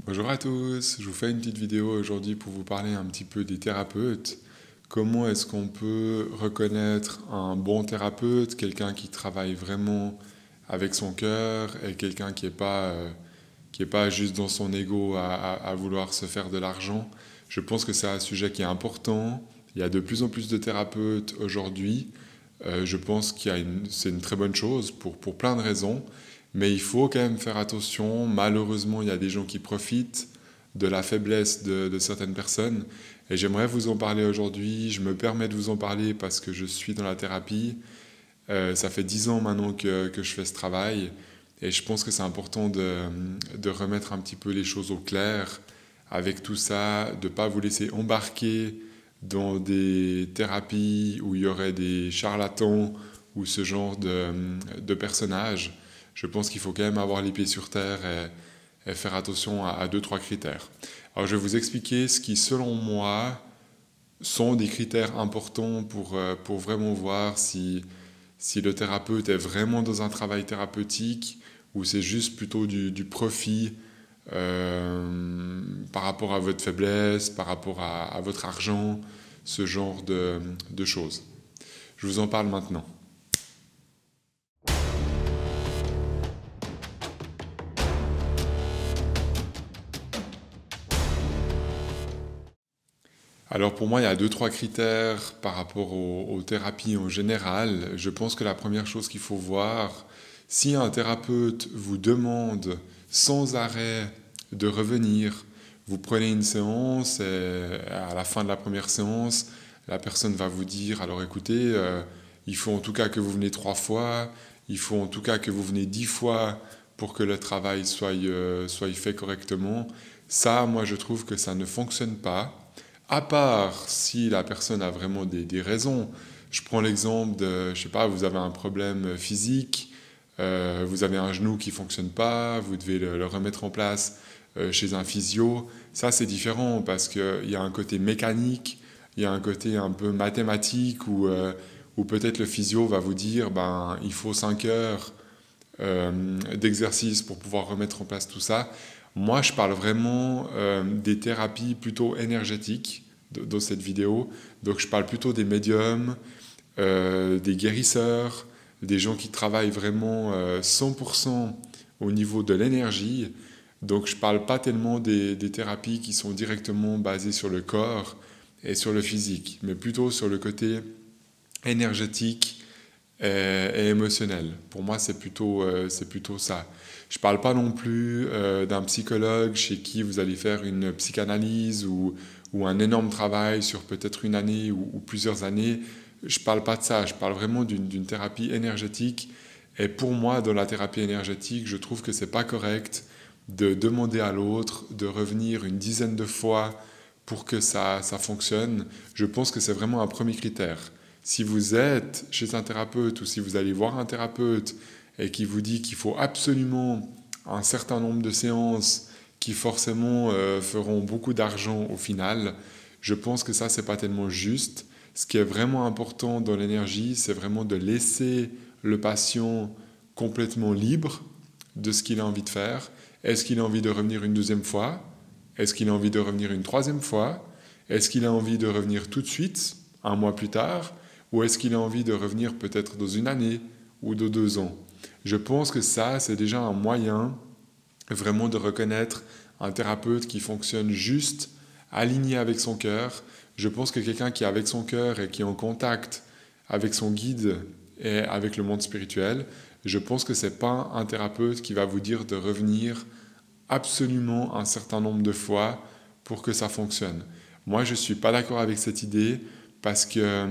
Bonjour à tous, je vous fais une petite vidéo aujourd'hui pour vous parler un petit peu des thérapeutes. Comment est-ce qu'on peut reconnaître un bon thérapeute, quelqu'un qui travaille vraiment avec son cœur et quelqu'un qui est pas juste dans son ego à vouloir se faire de l'argent. Je pense que c'est un sujet qui est important. Il y a de plus en plus de thérapeutes aujourd'hui. Je pense c'est une très bonne chose pour plein de raisons. Mais il faut quand même faire attention. Malheureusement, il y a des gens qui profitent de la faiblesse de certaines personnes. Et j'aimerais vous en parler aujourd'hui. Je me permets de vous en parler parce que je suis dans la thérapie. Ça fait 10 ans maintenant que je fais ce travail. Et je pense que c'est important de remettre un petit peu les choses au clair avec tout ça, de ne pas vous laisser embarquer dans des thérapies où il y aurait des charlatans ou ce genre de personnages. Je pense qu'il faut quand même avoir les pieds sur terre et faire attention à deux, trois critères. Alors je vais vous expliquer ce qui, selon moi, sont des critères importants pour vraiment voir si le thérapeute est vraiment dans un travail thérapeutique ou c'est juste plutôt du profit par rapport à votre faiblesse, par rapport à votre argent, ce genre de choses. Je vous en parle maintenant. Alors pour moi, il y a deux, trois critères par rapport aux thérapies en général. Je pense que la première chose qu'il faut voir, si un thérapeute vous demande sans arrêt de revenir, vous prenez une séance et à la fin de la première séance, la personne va vous dire, alors écoutez, il faut en tout cas que vous venez 3 fois, il faut en tout cas que vous venez 10 fois pour que le travail soit fait correctement. Ça, moi, je trouve que ça ne fonctionne pas. À part si la personne a vraiment des raisons. Je prends l'exemple de, je sais pas, vous avez un problème physique, vous avez un genou qui fonctionne pas, vous devez le remettre en place chez un physio. Ça, c'est différent parce qu'il y a un côté mécanique, il y a un côté un peu mathématique où peut-être le physio va vous dire, ben, il faut 5 heures d'exercice pour pouvoir remettre en place tout ça. Moi, je parle vraiment des thérapies plutôt énergétiques dans cette vidéo. Donc, je parle plutôt des médiums, des guérisseurs, des gens qui travaillent vraiment 100% au niveau de l'énergie. Donc, je ne parle pas tellement des thérapies qui sont directement basées sur le corps et sur le physique, mais plutôt sur le côté énergétique et émotionnel. Pour moi, c'est plutôt ça. Je ne parle pas non plus d'un psychologue chez qui vous allez faire une psychanalyse ou un énorme travail sur peut-être une année ou plusieurs années. Je ne parle pas de ça. Je parle vraiment d'une thérapie énergétique. Et pour moi, dans la thérapie énergétique, je trouve que ce n'est pas correct de demander à l'autre de revenir une dizaine de fois pour que ça fonctionne. Je pense que c'est vraiment un premier critère. Si vous êtes chez un thérapeute ou si vous allez voir un thérapeute et qui vous dit qu'il faut absolument un certain nombre de séances qui forcément feront beaucoup d'argent au final, je pense que ça, c'est pas tellement juste. Ce qui est vraiment important dans l'énergie, c'est vraiment de laisser le patient complètement libre de ce qu'il a envie de faire. Est-ce qu'il a envie de revenir une deuxième fois? Est-ce qu'il a envie de revenir une troisième fois? Est-ce qu'il a envie de revenir tout de suite, un mois plus tard? Ou est-ce qu'il a envie de revenir peut-être dans une année ou dans 2 ans? Je pense que ça, c'est déjà un moyen vraiment de reconnaître un thérapeute qui fonctionne juste, aligné avec son cœur. Je pense que quelqu'un qui est avec son cœur et qui est en contact avec son guide et avec le monde spirituel, je pense que ce n'est pas un thérapeute qui va vous dire de revenir absolument un certain nombre de fois pour que ça fonctionne. Moi, je ne suis pas d'accord avec cette idée parce que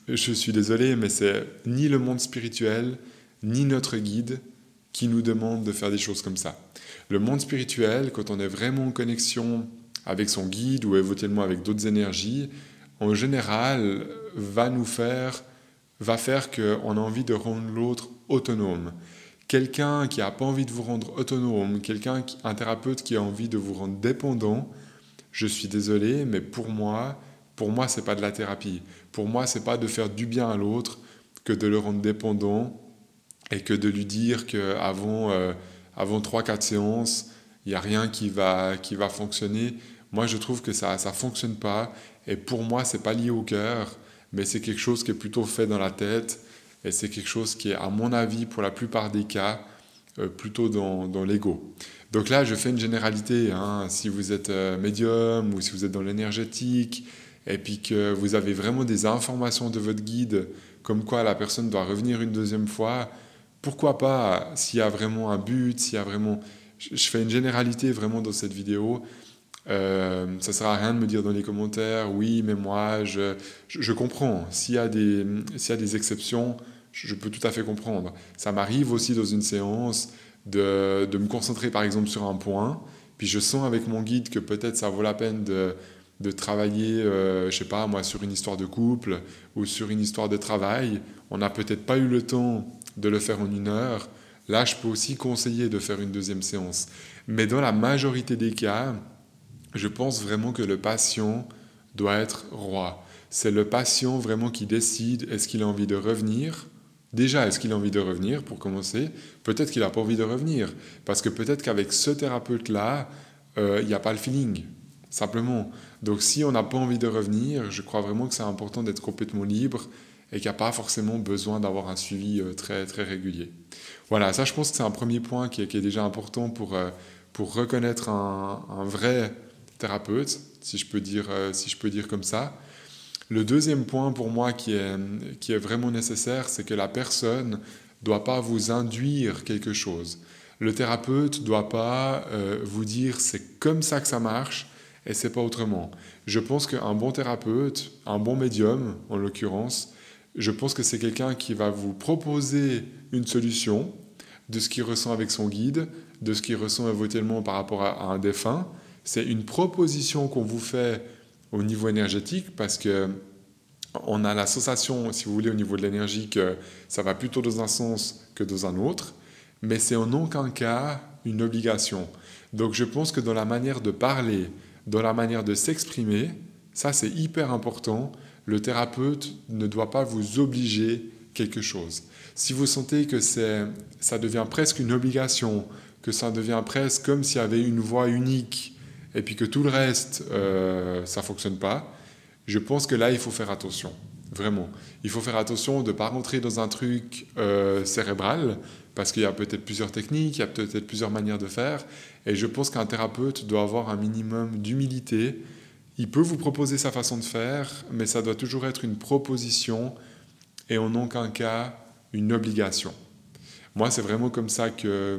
je suis désolé, mais c'est ni le monde spirituel, ni notre guide qui nous demande de faire des choses comme ça. Le monde spirituel, quand on est vraiment en connexion avec son guide ou éventuellement avec d'autres énergies, en général, va faire qu'on a envie de rendre l'autre autonome. Quelqu'un qui n'a pas envie de vous rendre autonome, un thérapeute qui a envie de vous rendre dépendant, je suis désolé, mais pour moi, c'est pas de la thérapie. Pour moi, c'est pas de faire du bien à l'autre que de le rendre dépendant et que de lui dire qu'avant avant 3-4 séances, il n'y a rien qui va fonctionner. Moi, je trouve que ça ne fonctionne pas. Et pour moi, ce n'est pas lié au cœur, mais c'est quelque chose qui est plutôt fait dans la tête. Et c'est quelque chose qui est, à mon avis, pour la plupart des cas, plutôt dans l'ego. Donc là, je fais une généralité. Hein. Si vous êtes médium ou si vous êtes dans l'énergétique, et puis que vous avez vraiment des informations de votre guide, comme quoi la personne doit revenir une deuxième fois, pourquoi pas, s'il y a vraiment un but, s'il y a vraiment... Je fais une généralité vraiment dans cette vidéo. Ça ne sert à rien de me dire dans les commentaires, oui, mais moi, je comprends. S'il y a des exceptions, je peux tout à fait comprendre. Ça m'arrive aussi dans une séance de me concentrer par exemple sur un point, puis je sens avec mon guide que peut-être ça vaut la peine de travailler, je sais pas moi, sur une histoire de couple ou sur une histoire de travail. On n'a peut-être pas eu le temps de le faire en 1 heure. Là, je peux aussi conseiller de faire une deuxième séance. Mais dans la majorité des cas, je pense vraiment que le patient doit être roi. C'est le patient vraiment qui décide, est-ce qu'il a envie de revenir? Déjà, est-ce qu'il a envie de revenir pour commencer? Peut-être qu'il n'a pas envie de revenir. Parce que peut-être qu'avec ce thérapeute-là, il n'y a pas le feeling. Simplement. Donc si on n'a pas envie de revenir, je crois vraiment que c'est important d'être complètement libre et qu'il n'y a pas forcément besoin d'avoir un suivi très, très régulier. Voilà, ça je pense que c'est un premier point qui est déjà important pour reconnaître un vrai thérapeute, si je peux dire comme ça. Le deuxième point pour moi qui est vraiment nécessaire, c'est que la personne ne doit pas vous induire quelque chose. Le thérapeute ne doit pas vous dire c'est comme ça que ça marche et c'est pas autrement. Je pense qu'un bon thérapeute, un bon médium en l'occurrence, je pense que c'est quelqu'un qui va vous proposer une solution de ce qu'il ressent avec son guide, de ce qu'il ressent éventuellement par rapport à un défunt. C'est une proposition qu'on vous fait au niveau énergétique parce que on a la sensation, si vous voulez, au niveau de l'énergie que ça va plutôt dans un sens que dans un autre, mais c'est en aucun cas une obligation. Donc je pense que dans la manière de parler, dans la manière de s'exprimer, ça c'est hyper important. Le thérapeute ne doit pas vous obliger quelque chose. Si vous sentez que ça devient presque une obligation, que ça devient presque comme s'il y avait une voie unique et puis que tout le reste, ça ne fonctionne pas, je pense que là, il faut faire attention. Vraiment. Il faut faire attention de ne pas rentrer dans un truc cérébral parce qu'il y a peut-être plusieurs techniques, il y a peut-être plusieurs manières de faire. Et je pense qu'un thérapeute doit avoir un minimum d'humilité. Il peut vous proposer sa façon de faire, mais ça doit toujours être une proposition et en aucun cas une obligation. Moi, c'est vraiment comme ça que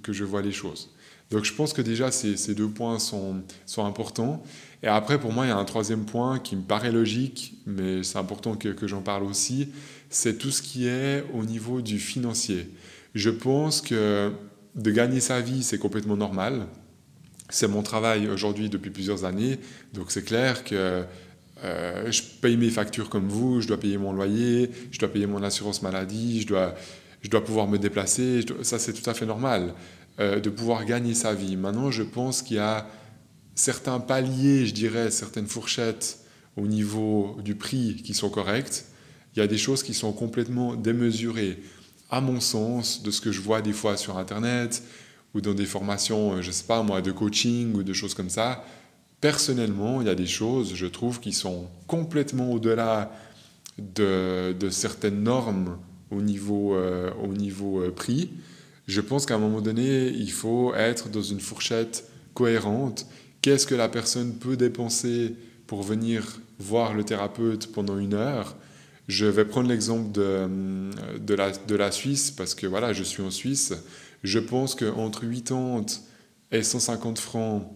je vois les choses. Donc je pense que déjà ces 2 points sont importants. Et après, pour moi, il y a un troisième point qui me paraît logique, mais c'est important que j'en parle aussi, c'est tout ce qui est au niveau du financier. Je pense que de gagner sa vie, c'est complètement normal. C'est mon travail aujourd'hui depuis plusieurs années, donc c'est clair que je paye mes factures comme vous, je dois payer mon loyer, je dois payer mon assurance maladie, je dois pouvoir me déplacer, ça c'est tout à fait normal, de pouvoir gagner sa vie. Maintenant, je pense qu'il y a certains paliers, je dirais, certaines fourchettes au niveau du prix qui sont correctes. Il y a des choses qui sont complètement démesurées, à mon sens, de ce que je vois des fois sur Internet ou dans des formations, je ne sais pas moi, de coaching ou de choses comme ça. Personnellement, il y a des choses, je trouve, qui sont complètement au-delà de certaines normes au niveau prix. Je pense qu'à un moment donné, il faut être dans une fourchette cohérente. Qu'est-ce que la personne peut dépenser pour venir voir le thérapeute pendant 1 heure? Je vais prendre l'exemple de la Suisse, parce que voilà, je suis en Suisse. Je pense qu'entre 80 et 150 francs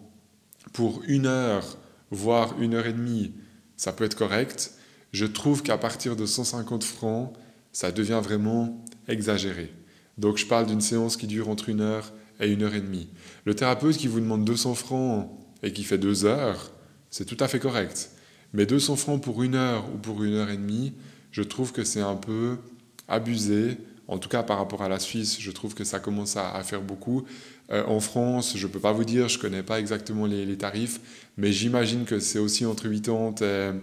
pour 1 heure, voire 1 heure et demie, ça peut être correct. Je trouve qu'à partir de 150 francs, ça devient vraiment exagéré. Donc je parle d'une séance qui dure entre 1 heure et 1 heure et demie. Le thérapeute qui vous demande 200 francs et qui fait 2 heures, c'est tout à fait correct. Mais 200 francs pour 1 heure ou pour 1 heure et demie, je trouve que c'est un peu abusé. En tout cas, par rapport à la Suisse, je trouve que ça commence à faire beaucoup. En France, je ne peux pas vous dire, je ne connais pas exactement les tarifs, mais j'imagine que c'est aussi entre 80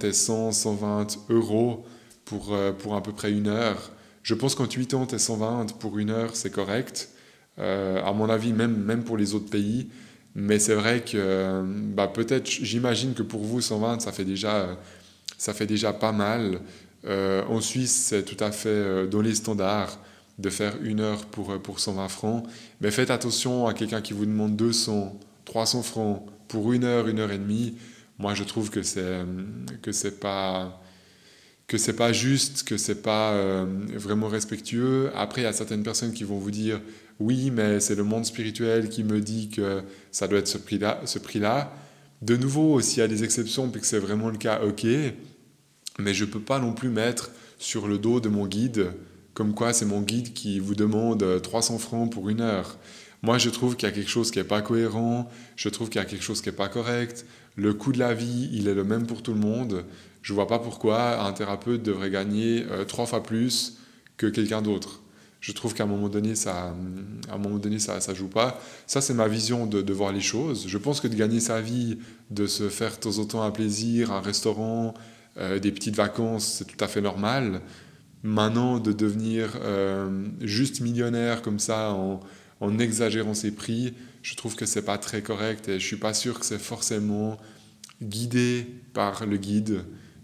et 100, 120 euros pour à peu près 1 heure. Je pense qu'entre 80 et 120 pour 1 heure, c'est correct. à mon avis, même pour les autres pays. Mais c'est vrai que peut-être, j'imagine que pour vous, 120, ça fait déjà pas mal. En Suisse, c'est tout à fait dans les standards de faire 1 heure pour 120 francs. Mais faites attention à quelqu'un qui vous demande 200, 300 francs pour 1 heure et demie. Moi, je trouve que c'est pas juste, que c'est pas vraiment respectueux. Après, il y a certaines personnes qui vont vous dire oui, mais c'est le monde spirituel qui me dit que ça doit être ce prix-là. De nouveau, s'il y a des exceptions puis que c'est vraiment le cas, ok. Mais je peux pas non plus mettre sur le dos de mon guide comme quoi c'est mon guide qui vous demande 300 francs pour 1 heure. Moi, je trouve qu'il y a quelque chose qui n'est pas cohérent, je trouve qu'il y a quelque chose qui n'est pas correct. Le coût de la vie, il est le même pour tout le monde. Je ne vois pas pourquoi un thérapeute devrait gagner 3 fois plus que quelqu'un d'autre. Je trouve qu'à un moment donné, ça joue pas. Ça, c'est ma vision de voir les choses. Je pense que de gagner sa vie, de se faire de temps en temps un plaisir, un restaurant, des petites vacances, c'est tout à fait normal. Maintenant, de devenir juste millionnaire comme ça en exagérant ses prix, je trouve que c'est pas très correct et je suis pas sûr que c'est forcément guidé par le guide,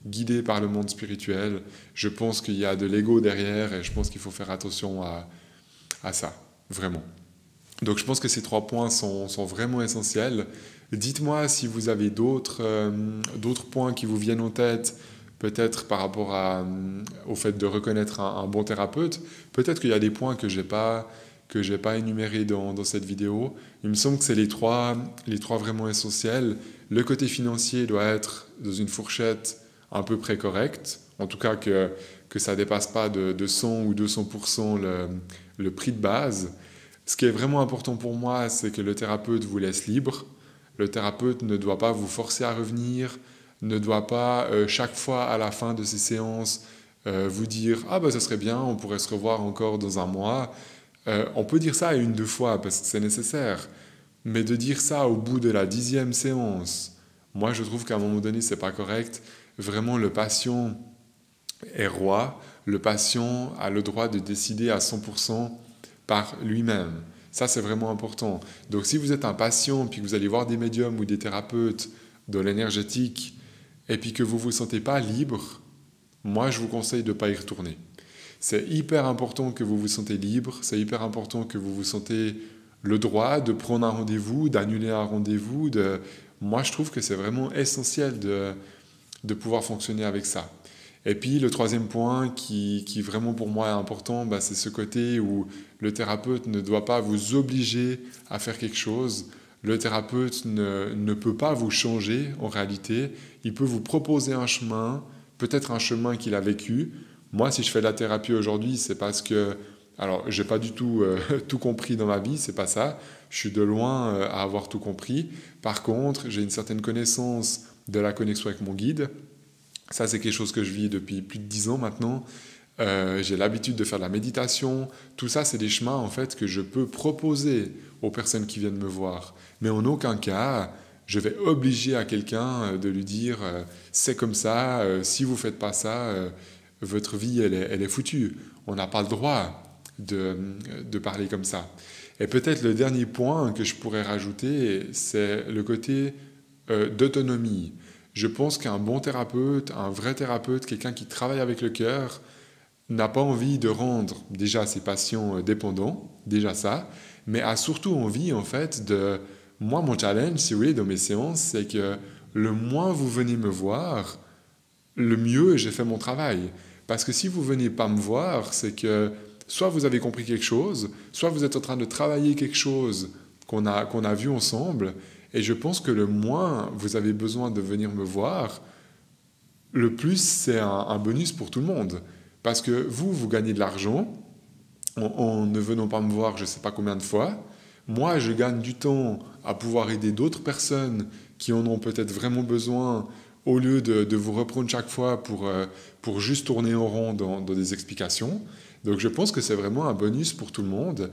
guidé par le monde spirituel. Je pense qu'il y a de l'ego derrière et je pense qu'il faut faire attention à ça, vraiment. Donc je pense que ces 3 points sont vraiment essentiels. Dites-moi si vous avez d'autres points qui vous viennent en tête, peut-être par rapport au fait de reconnaître un bon thérapeute. Peut-être qu'il y a des points que j'ai pas énumérés dans cette vidéo. Il me semble que c'est les trois vraiment essentiels. Le côté financier doit être dans une fourchette à peu près correcte, en tout cas que ça ne dépasse pas de 100 ou 200% le prix de base. Ce qui est vraiment important pour moi, c'est que le thérapeute vous laisse libre. Le thérapeute ne doit pas vous forcer à revenir, ne doit pas chaque fois à la fin de ces séances vous dire « Ah ça serait bien, on pourrait se revoir encore dans un mois ». On peut dire ça à 1, 2 fois parce que c'est nécessaire. Mais de dire ça au bout de la 10e séance, moi je trouve qu'à un moment donné, c'est pas correct. Vraiment, le patient est roi. Le patient a le droit de décider à 100% par lui-même. Ça, c'est vraiment important. Donc, si vous êtes un patient, puis que vous allez voir des médiums ou des thérapeutes dans l'énergétique, et puis que vous ne vous sentez pas libre, moi, je vous conseille de ne pas y retourner. C'est hyper important que vous vous sentez libre, c'est hyper important que vous vous sentez le droit de prendre un rendez-vous, d'annuler un rendez-vous. Moi, je trouve que c'est vraiment essentiel de pouvoir fonctionner avec ça. Et puis le 3e point qui vraiment pour moi est important, c'est ce côté où le thérapeute ne doit pas vous obliger à faire quelque chose. Le thérapeute ne peut pas vous changer en réalité. Il peut vous proposer un chemin, peut-être un chemin qu'il a vécu. Moi, si je fais de la thérapie aujourd'hui, c'est parce que... Alors, j'ai pas du tout tout compris dans ma vie, c'est pas ça. Je suis de loin à avoir tout compris. Par contre, j'ai une certaine connaissance de la connexion avec mon guide. Ça, c'est quelque chose que je vis depuis plus de 10 ans maintenant. J'ai l'habitude de faire de la méditation. Tout ça, c'est des chemins en fait que je peux proposer aux personnes qui viennent me voir. Mais en aucun cas, je vais obliger à quelqu'un de lui dire c'est comme ça, si vous ne faites pas ça, votre vie, elle est foutue. On n'a pas le droit de parler comme ça. Et peut-être le dernier point que je pourrais rajouter, c'est le côté d'autonomie. Je pense qu'un bon thérapeute, un vrai thérapeute, quelqu'un qui travaille avec le cœur, n'a pas envie de rendre déjà ses patients dépendants, déjà ça, mais a surtout envie en fait de... Moi, mon challenge, si vous voulez, dans mes séances, c'est que le moins vous venez me voir, le mieux j'ai fait mon travail. Parce que si vous venez pas me voir, c'est que soit vous avez compris quelque chose, soit vous êtes en train de travailler quelque chose qu'on a vu ensemble, et je pense que le moins vous avez besoin de venir me voir, le plus c'est un bonus pour tout le monde. Parce que vous gagnez de l'argent en ne venant pas me voir je ne sais pas combien de fois. Moi, je gagne du temps à pouvoir aider d'autres personnes qui en ont peut-être vraiment besoin au lieu de vous reprendre chaque fois pour juste tourner en rond dans des explications. Donc je pense que c'est vraiment un bonus pour tout le monde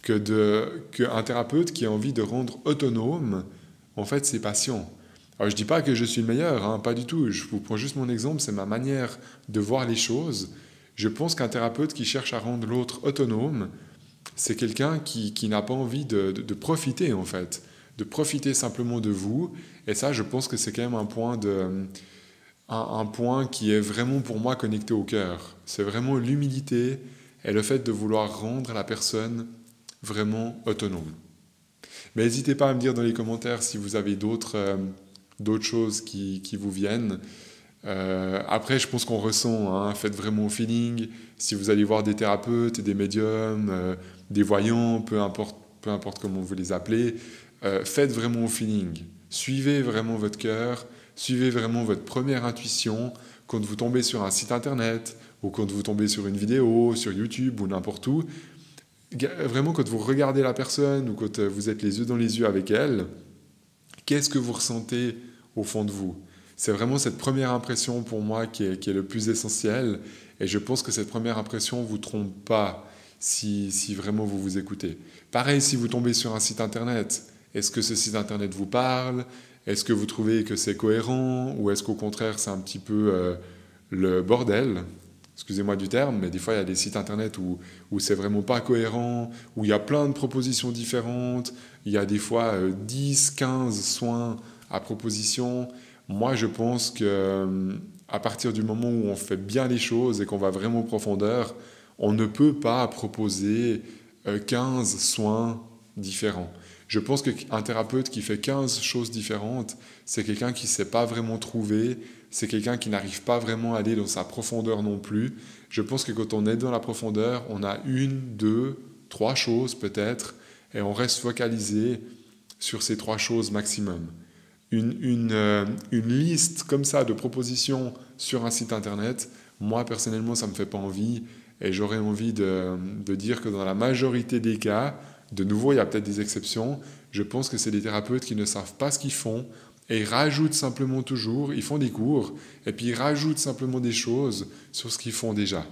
qu'un thérapeute qui a envie de rendre autonome en fait ses patients. Alors je ne dis pas que je suis le meilleur, pas du tout, je vous prends juste mon exemple, c'est ma manière de voir les choses. Je pense qu'un thérapeute qui cherche à rendre l'autre autonome, c'est quelqu'un qui n'a pas envie de profiter en fait, de profiter simplement de vous. Et ça, je pense que c'est quand même un point qui est vraiment pour moi connecté au cœur. C'est vraiment l'humilité et le fait de vouloir rendre la personne vraiment autonome. Mais n'hésitez pas à me dire dans les commentaires si vous avez d'autres choses qui vous viennent. Après, je pense qu'on ressent, hein, faites vraiment au feeling. Si vous allez voir des thérapeutes, des médiums, des voyants, peu importe comment vous les appelez, faites vraiment au feeling. Suivez vraiment votre cœur, suivez vraiment votre première intuition. Quand vous tombez sur un site internet, ou quand vous tombez sur une vidéo, sur YouTube ou n'importe où, vraiment quand vous regardez la personne ou quand vous êtes les yeux dans les yeux avec elle, qu'est-ce que vous ressentez au fond de vous? C'est vraiment cette première impression pour moi qui est le plus essentiel. Et je pense que cette première impression ne vous trompe pas si vraiment vous vous écoutez. Pareil, si vous tombez sur un site internet, est-ce que ce site internet vous parle? Est-ce que vous trouvez que c'est cohérent? Ou est-ce qu'au contraire c'est un petit peu le bordel? Excusez-moi du terme, mais des fois il y a des sites internet où c'est vraiment pas cohérent, où il y a plein de propositions différentes, il y a des fois 10, 15 soins à proposition. Moi, je pense qu'à partir du moment où on fait bien les choses et qu'on va vraiment en profondeur, on ne peut pas proposer 15 soins différents. Je pense qu'un thérapeute qui fait 15 choses différentes, c'est quelqu'un qui ne s'est pas vraiment trouvé, c'est quelqu'un qui n'arrive pas vraiment à aller dans sa profondeur non plus. Je pense que quand on est dans la profondeur, on a 1, 2, 3 choses peut-être, et on reste focalisé sur ces 3 choses maximum. Une liste comme ça de propositions sur un site internet, moi personnellement ça ne me fait pas envie, et j'aurais envie de dire que dans la majorité des cas, de nouveau il y a peut-être des exceptions, je pense que c'est des thérapeutes qui ne savent pas ce qu'ils font, et ils rajoutent simplement toujours, ils font des cours, et puis ils rajoutent simplement des choses sur ce qu'ils font déjà.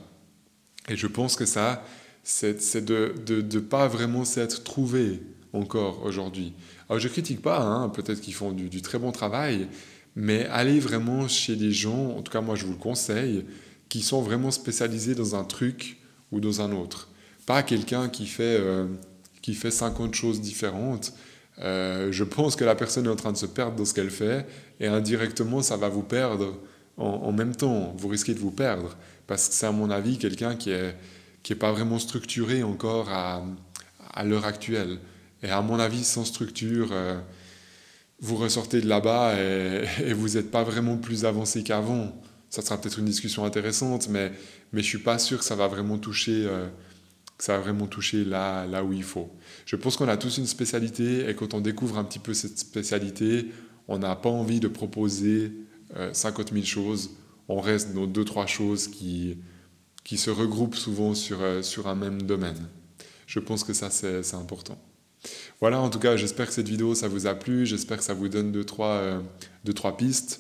Et je pense que ça, c'est de ne pas vraiment s'être trouvé encore aujourd'hui. Alors je ne critique pas, hein, peut-être qu'ils font du très bon travail, mais allez vraiment chez des gens, en tout cas moi je vous le conseille, qui sont vraiment spécialisés dans un truc ou dans un autre. Pas quelqu'un qui fait 50 choses différentes. Je pense que la personne est en train de se perdre dans ce qu'elle fait, et indirectement ça va vous perdre en même temps. Vous risquez de vous perdre, parce que c'est à mon avis quelqu'un qui est pas vraiment structuré encore à l'heure actuelle. Et à mon avis, sans structure, vous ressortez de là-bas et vous n'êtes pas vraiment plus avancé qu'avant. Ça sera peut-être une discussion intéressante, mais je ne suis pas sûr que ça va vraiment toucher, là où il faut. Je pense qu'on a tous une spécialité, et quand on découvre un petit peu cette spécialité, on n'a pas envie de proposer 50 000 choses. On reste dans 2-3 choses qui se regroupent souvent sur un même domaine. Je pense que ça, c'est important. Voilà, en tout cas, j'espère que cette vidéo, ça vous a plu. J'espère que ça vous donne 2-3 pistes.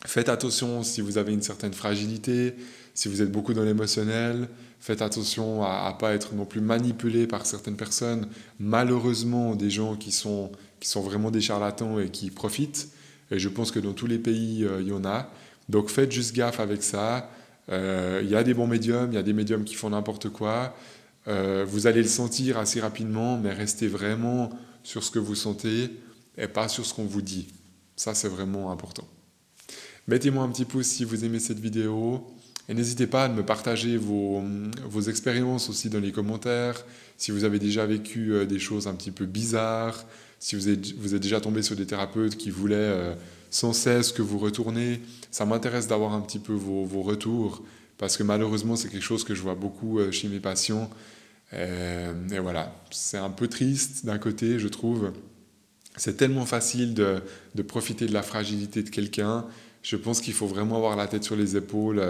Faites attention si vous avez une certaine fragilité, si vous êtes beaucoup dans l'émotionnel. Faites attention à ne pas être non plus manipulé par certaines personnes. Malheureusement, des gens qui sont vraiment des charlatans et qui profitent. Et je pense que dans tous les pays, il y en a. Donc faites juste gaffe avec ça. Il y a des bons médiums, il y a des médiums qui font n'importe quoi. Vous allez le sentir assez rapidement, mais restez vraiment sur ce que vous sentez et pas sur ce qu'on vous dit. Ça, c'est vraiment important. Mettez-moi un petit pouce si vous aimez cette vidéo, et n'hésitez pas à me partager vos expériences aussi dans les commentaires, si vous avez déjà vécu des choses un petit peu bizarres, si vous êtes déjà tombé sur des thérapeutes qui voulaient sans cesse que vous retournez. Ça m'intéresse d'avoir un petit peu vos retours, parce que malheureusement, c'est quelque chose que je vois beaucoup chez mes patients. Et voilà, c'est un peu triste d'un côté, je trouve. C'est tellement facile de profiter de la fragilité de quelqu'un. Je pense qu'il faut vraiment avoir la tête sur les épaules,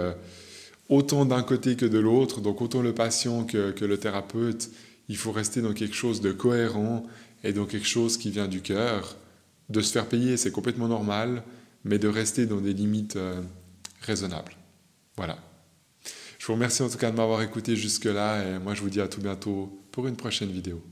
autant d'un côté que de l'autre. Donc autant le patient que le thérapeute, il faut rester dans quelque chose de cohérent et dans quelque chose qui vient du cœur. De se faire payer, c'est complètement normal, mais de rester dans des limites raisonnables. Voilà. Je vous remercie en tout cas de m'avoir écouté jusque-là, et moi je vous dis à tout bientôt pour une prochaine vidéo.